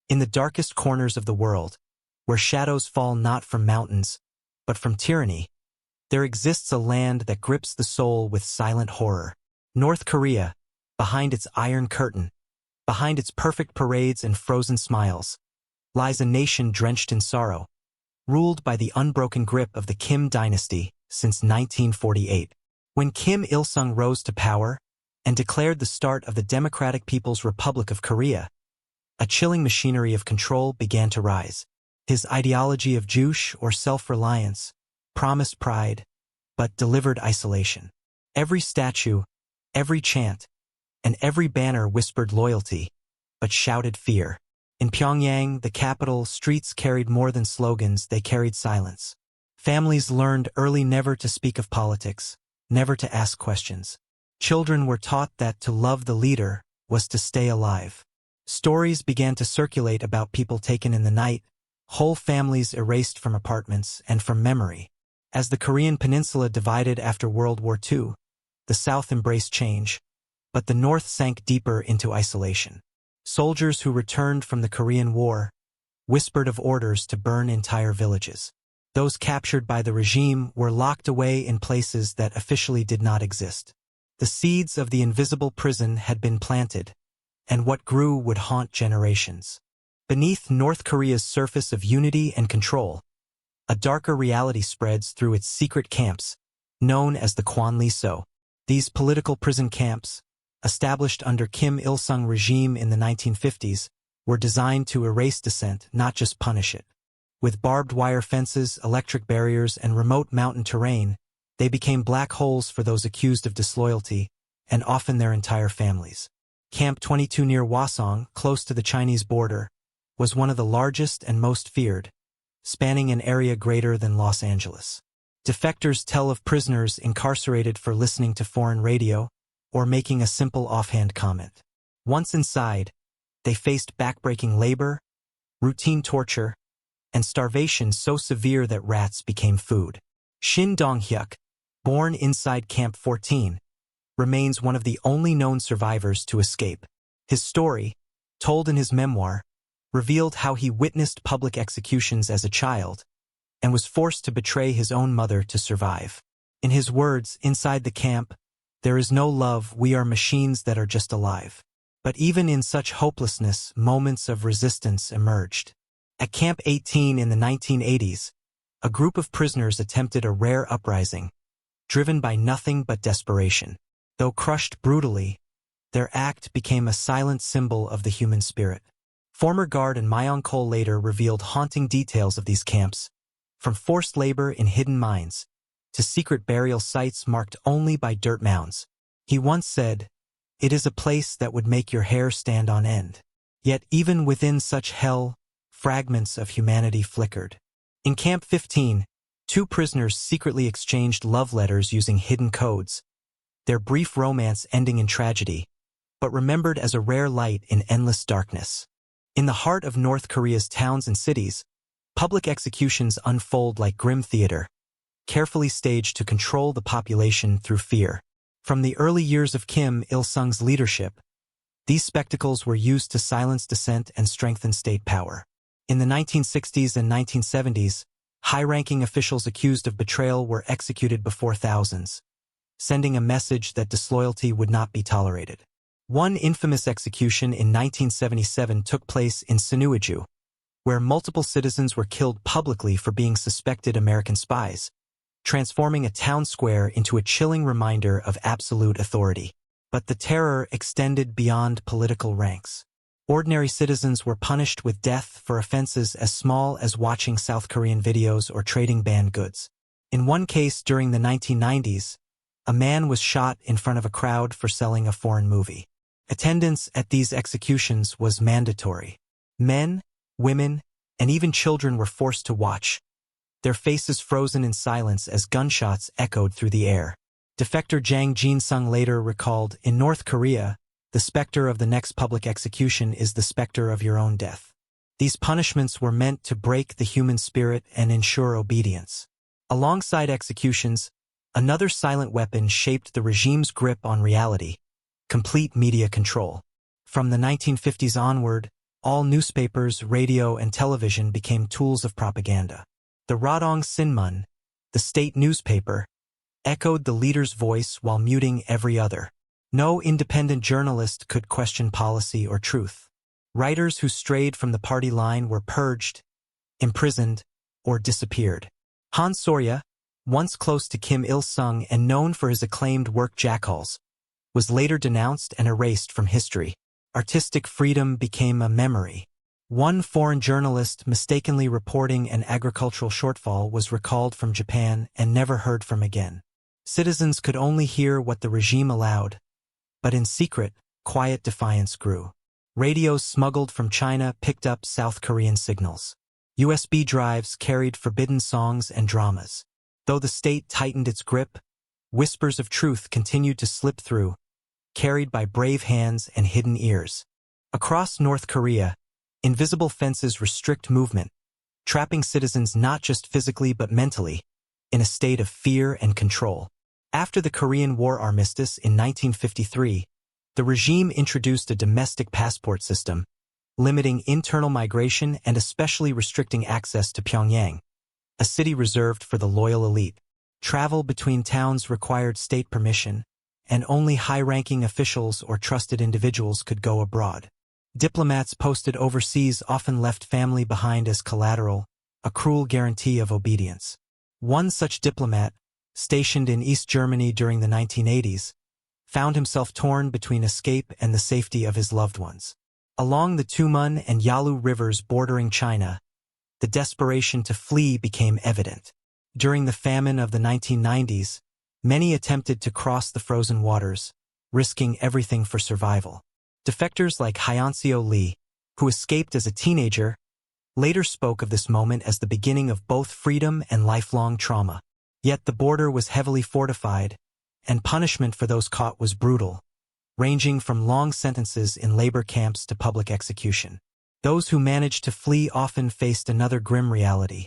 In the darkest corners of the world, where shadows fall not from mountains, but from tyranny, there exists a land that grips the soul with silent horror. North Korea, behind its iron curtain, behind its perfect parades and frozen smiles, lies a nation drenched in sorrow, ruled by the unbroken grip of the Kim dynasty since 1948. When Kim Il-sung rose to power and declared the start of the Democratic People's Republic of Korea, a chilling machinery of control began to rise. His ideology of juche or self-reliance promised pride, but delivered isolation. Every statue, every chant, and every banner whispered loyalty, but shouted fear. In Pyongyang, the capital, streets carried more than slogans, they carried silence. Families learned early never to speak of politics, never to ask questions. Children were taught that to love the leader was to stay alive. Stories began to circulate about people taken in the night, whole families erased from apartments and from memory. As the Korean peninsula divided after World War II, the South embraced change, but the North sank deeper into isolation. Soldiers who returned from the Korean War whispered of orders to burn entire villages. Those captured by the regime were locked away in places that officially did not exist. The seeds of the invisible prison had been planted, and what grew would haunt generations. Beneath North Korea's surface of unity and control, a darker reality spreads through its secret camps, known as the Kwanlee-so. These political prison camps, established under Kim Il-sung regime in the 1950s, were designed to erase dissent, not just punish it. With barbed wire fences, electric barriers, and remote mountain terrain, they became black holes for those accused of disloyalty, and often their entire families. Camp 22 near Hwasong, close to the Chinese border, was one of the largest and most feared, spanning an area greater than Los Angeles. Defectors tell of prisoners incarcerated for listening to foreign radio or making a simple offhand comment. Once inside, they faced backbreaking labor, routine torture, and starvation so severe that rats became food. Shin Dong-hyuk, born inside Camp 14, remains one of the only known survivors to escape. His story, told in his memoir, revealed how he witnessed public executions as a child and was forced to betray his own mother to survive. In his words, inside the camp, there is no love, we are machines that are just alive. But even in such hopelessness, moments of resistance emerged. At Camp 18 in the 1980s, a group of prisoners attempted a rare uprising, driven by nothing but desperation. Though crushed brutally, their act became a silent symbol of the human spirit. Former guard and Myung Cole later revealed haunting details of these camps, from forced labor in hidden mines to secret burial sites marked only by dirt mounds. He once said, "It is a place that would make your hair stand on end." Yet even within such hell, fragments of humanity flickered. In Camp 15, two prisoners secretly exchanged love letters using hidden codes, their brief romance ending in tragedy, but remembered as a rare light in endless darkness. In the heart of North Korea's towns and cities, public executions unfold like grim theater, carefully staged to control the population through fear. From the early years of Kim Il-sung's leadership, these spectacles were used to silence dissent and strengthen state power. In the 1960s and 1970s, high-ranking officials accused of betrayal were executed before thousands, sending a message that disloyalty would not be tolerated. One infamous execution in 1977 took place in Sinuiju, where multiple citizens were killed publicly for being suspected American spies, transforming a town square into a chilling reminder of absolute authority. But the terror extended beyond political ranks. Ordinary citizens were punished with death for offenses as small as watching South Korean videos or trading banned goods. In one case during the 1990s, a man was shot in front of a crowd for selling a foreign movie. Attendance at these executions was mandatory. Men, women, and even children were forced to watch, their faces frozen in silence as gunshots echoed through the air. Defector Jang Jin-sung later recalled, "In North Korea, the specter of the next public execution is the specter of your own death." These punishments were meant to break the human spirit and ensure obedience. Alongside executions, another silent weapon shaped the regime's grip on reality: complete media control. From the 1950s onward, All newspapers, radio, and television became tools of propaganda. The Rodong Sinmun, the state newspaper, echoed the leader's voice while muting every other. No independent journalist could question policy or truth. Writers who strayed from the party line were purged, imprisoned, or disappeared. Han Sorya, once close to Kim Il-sung and known for his acclaimed work Jackal's, was later denounced and erased from history. Artistic freedom became a memory. One foreign journalist mistakenly reporting an agricultural shortfall was recalled from Japan and never heard from again. Citizens could only hear what the regime allowed, but in secret, quiet defiance grew. Radios smuggled from China picked up South Korean signals. USB drives carried forbidden songs and dramas. Though the state tightened its grip, whispers of truth continued to slip through, carried by brave hands and hidden ears. Across North Korea, invisible fences restrict movement, trapping citizens not just physically but mentally, in a state of fear and control. After the Korean War armistice in 1953, the regime introduced a domestic passport system, limiting internal migration and especially restricting access to Pyongyang, a city reserved for the loyal elite. Travel between towns required state permission, and only high-ranking officials or trusted individuals could go abroad. Diplomats posted overseas often left family behind as collateral, a cruel guarantee of obedience. One such diplomat, stationed in East Germany during the 1980s, found himself torn between escape and the safety of his loved ones. Along the Tumun and Yalu rivers bordering China, the desperation to flee became evident. During the famine of the 1990s, many attempted to cross the frozen waters, risking everything for survival. Defectors like Hyeonseo Lee, who escaped as a teenager, later spoke of this moment as the beginning of both freedom and lifelong trauma. Yet the border was heavily fortified, and punishment for those caught was brutal, ranging from long sentences in labor camps to public execution. Those who managed to flee often faced another grim reality: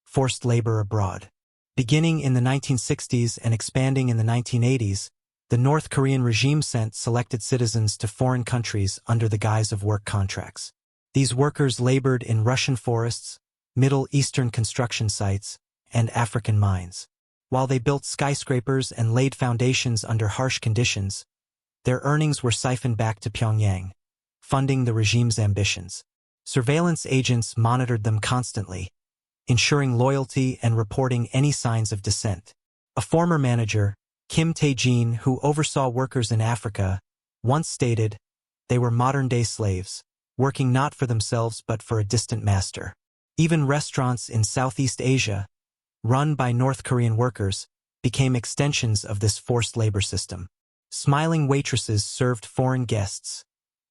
forced labor abroad. Beginning in the 1960s and expanding in the 1980s, the North Korean regime sent selected citizens to foreign countries under the guise of work contracts. These workers labored in Russian forests, Middle Eastern construction sites, and African mines. While they built skyscrapers and laid foundations under harsh conditions, their earnings were siphoned back to Pyongyang, funding the regime's ambitions. Surveillance agents monitored them constantly, ensuring loyalty and reporting any signs of dissent. A former manager, Kim Tae-jin, who oversaw workers in Africa, once stated, "They were modern-day slaves, working not for themselves but for a distant master." Even restaurants in Southeast Asia, run by North Korean workers, became extensions of this forced labor system. Smiling waitresses served foreign guests,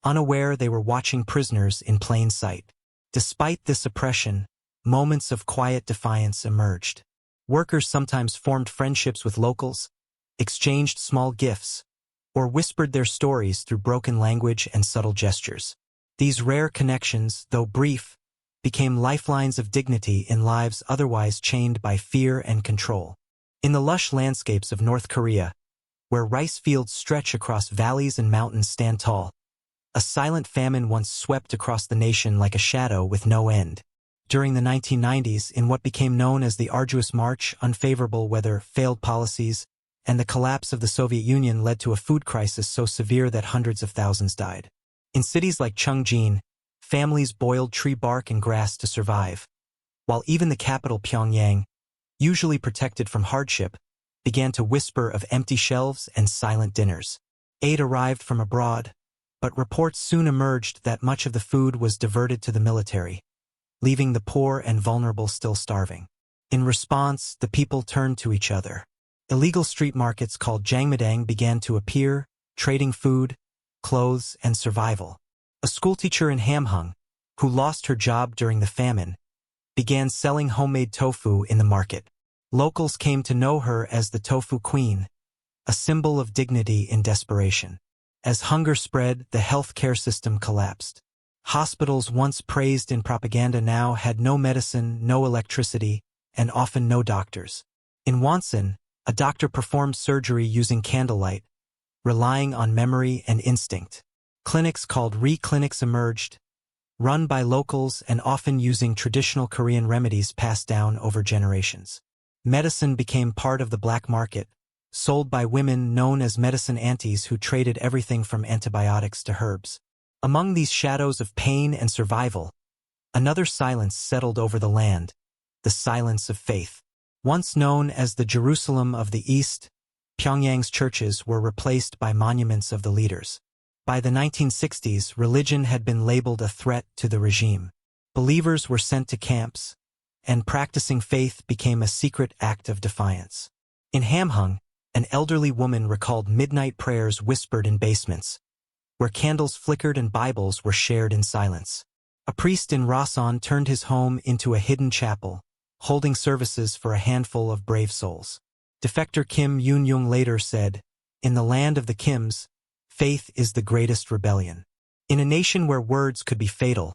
unaware they were watching prisoners in plain sight. Despite this oppression, moments of quiet defiance emerged. Workers sometimes formed friendships with locals, exchanged small gifts, or whispered their stories through broken language and subtle gestures. These rare connections, though brief, became lifelines of dignity in lives otherwise chained by fear and control. In the lush landscapes of North Korea, where rice fields stretch across valleys and mountains stand tall, a silent famine once swept across the nation like a shadow with no end. During the 1990s, in what became known as the Arduous March, unfavorable weather, failed policies, and the collapse of the Soviet Union led to a food crisis so severe that hundreds of thousands died. In cities like Chongjin, families boiled tree bark and grass to survive, while even the capital Pyongyang, usually protected from hardship, began to whisper of empty shelves and silent dinners. Aid arrived from abroad, but reports soon emerged that much of the food was diverted to the military, leaving the poor and vulnerable still starving. In response, the people turned to each other. Illegal street markets called jangmadang began to appear, trading food, clothes, and survival. A schoolteacher in Hamhung, who lost her job during the famine, began selling homemade tofu in the market. Locals came to know her as the Tofu Queen, a symbol of dignity in desperation. As hunger spread, the healthcare system collapsed. Hospitals once praised in propaganda now had no medicine, no electricity, and often no doctors. In Wonsan, a doctor performed surgery using candlelight, relying on memory and instinct. Clinics called re-clinics emerged, run by locals and often using traditional Korean remedies passed down over generations. Medicine became part of the black market, sold by women known as medicine aunties who traded everything from antibiotics to herbs. Among these shadows of pain and survival, another silence settled over the land, the silence of faith. Once known as the Jerusalem of the East, Pyongyang's churches were replaced by monuments of the leaders. By the 1960s, religion had been labeled a threat to the regime. Believers were sent to camps, and practicing faith became a secret act of defiance. In Hamhung, an elderly woman recalled midnight prayers whispered in basements, where candles flickered and Bibles were shared in silence. A priest in Rason turned his home into a hidden chapel, holding services for a handful of brave souls. Defector Kim Yoon-young later said, "In the land of the Kims, faith is the greatest rebellion." In a nation where words could be fatal,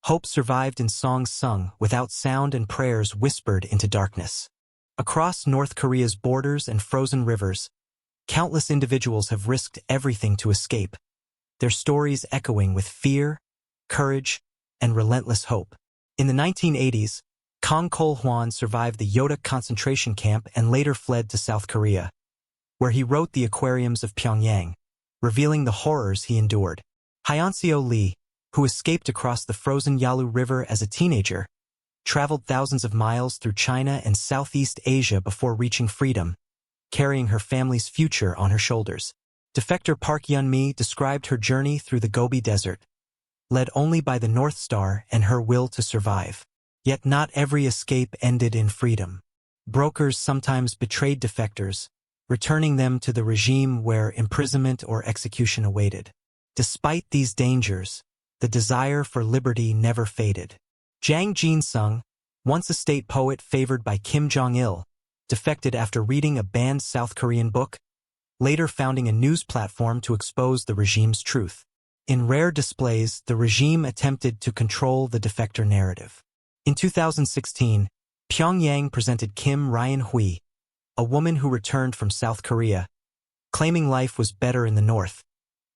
hope survived in songs sung without sound and prayers whispered into darkness. Across North Korea's borders and frozen rivers, countless individuals have risked everything to escape, their stories echoing with fear, courage, and relentless hope. In the 1980s, Kang Kol-hwan survived the Hoeryong Concentration Camp and later fled to South Korea, where he wrote The Aquariums of Pyongyang, revealing the horrors he endured. Hyeonseo Lee, who escaped across the frozen Yalu River as a teenager, traveled thousands of miles through China and Southeast Asia before reaching freedom, carrying her family's future on her shoulders. Defector Park Yeon-mi described her journey through the Gobi Desert, led only by the North Star and her will to survive. Yet not every escape ended in freedom. Brokers sometimes betrayed defectors, returning them to the regime where imprisonment or execution awaited. Despite these dangers, the desire for liberty never faded. Jang Jin-sung, once a state poet favored by Kim Jong-il, defected after reading a banned South Korean book, later founding a news platform to expose the regime's truth. In rare displays, the regime attempted to control the defector narrative. In 2016, Pyongyang presented Kim Ryan-hui, a woman who returned from South Korea, claiming life was better in the north,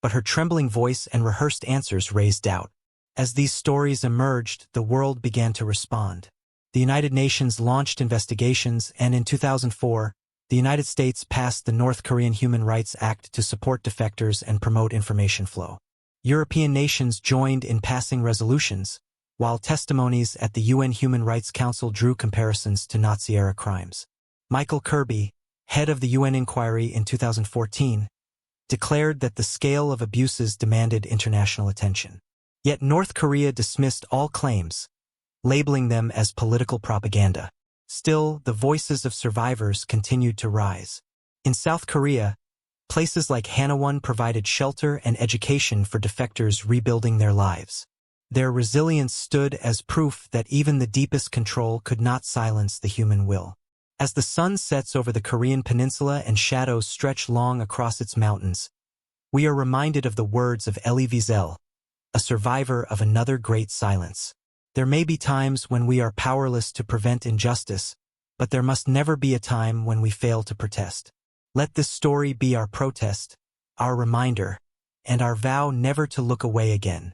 but her trembling voice and rehearsed answers raised doubt. As these stories emerged, the world began to respond. The United Nations launched investigations, and in 2004, the United States passed the North Korean Human Rights Act to support defectors and promote information flow. European nations joined in passing resolutions, while testimonies at the UN Human Rights Council drew comparisons to Nazi-era crimes. Michael Kirby, head of the UN inquiry in 2014, declared that the scale of abuses demanded international attention. Yet North Korea dismissed all claims, labeling them as political propaganda. Still, the voices of survivors continued to rise. In South Korea, places like Hanawon provided shelter and education for defectors rebuilding their lives. Their resilience stood as proof that even the deepest control could not silence the human will. As the sun sets over the Korean peninsula and shadows stretch long across its mountains, we are reminded of the words of Elie Wiesel, a survivor of another great silence. There may be times when we are powerless to prevent injustice, but there must never be a time when we fail to protest. Let this story be our protest, our reminder, and our vow never to look away again.